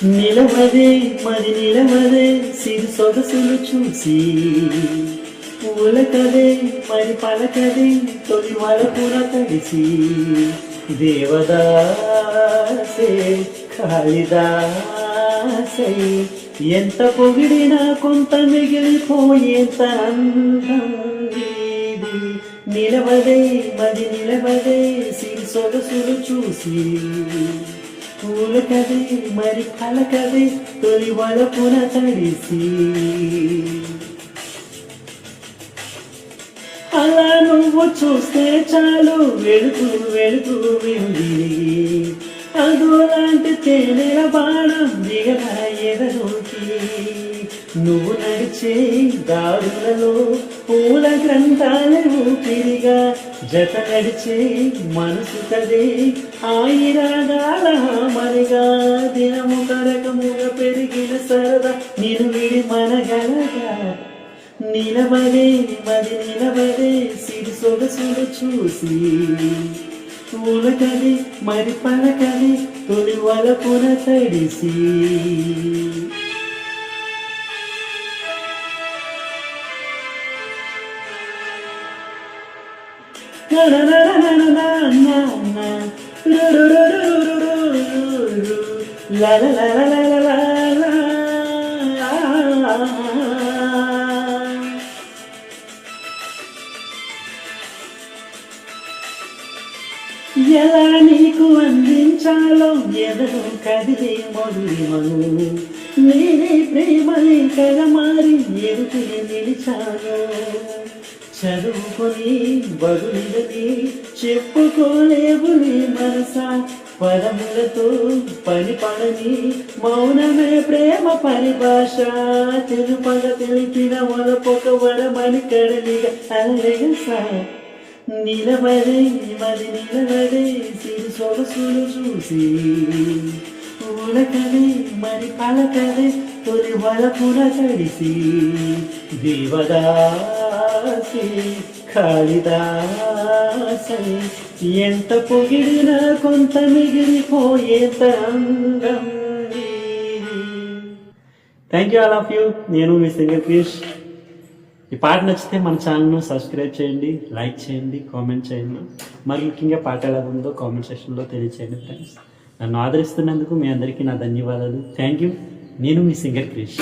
నిలవదే మరి నిలవదే సిరి సొగసులు చూసి పూలకదే మరి పలకదే తొలి వలపున తడిసి దేవదాసే కాళిదాసై ఎంత పొగిడినా కొంత మిగిలిపోయేంత అందం ఇది. నిలవదే మరి నిలవదే సిరి సొగసులు చూసి పూలకదే మరి పలకదే తొలి వలపున తడిసి అలా నువ్వు చూస్తే చాలు వెళుతూ వెళుతూ విడిగి అదోలాంటి తేనెల బాణం దిగల ఎదలోకి నువ్వు నడిచే దారులలో పూల గ్రంథాల ఊపిరిగా జత నడిచే మనసు కదే ఆయిరాగాల మరిగా దినము కరకముగా పెరిగిన సరదా నిన్ను విడి మనగలగా నిలబడే మరి నిలబడే సిరి సొగసులు చూసి పూలకది మరి పలకది తొలి వలపున తడిసి la la la la la la la. ఎలా నీకు అందించాలో ఎదలో కదిలే మొదలు నేనే ప్రేమలే కలమారి ఎదుటే నిలిచాను చదువుకొని బదులిదని చెప్పుకోలేవులే మనసా పదములతో పని పడని మౌనమే ప్రేమ పరిభాష తెలుపగ తెలిపిన మొదపొక వరమని కడలిగా అలెగసా నిలబడే మరి నిలబడే సిరి సొగసులు చూసి పూలకదే మరి పలకదే తొలి వలపున తడిసి దేవదాసి కాళిదాసై ఎంత పొగిడినా కొంత మిగిలిపోయేంత అందం. Thank you all of you. నేను మీ సింగర్ క్రిష్. ఈ పాట నచ్చితే మన ఛానల్ను సబ్స్క్రైబ్ చేయండి, లైక్ చేయండి, కామెంట్ చేయండి. మరి ముఖ్యంగా పాట ఎలా ఉందో కామెంట్ సెక్షన్లో తెలియచేయండి ఫ్రెండ్స్. నన్ను ఆదరిస్తున్నందుకు మీ అందరికీ నా ధన్యవాదాలు. Thank you. నేను మీ సింగర్ క్రిష్.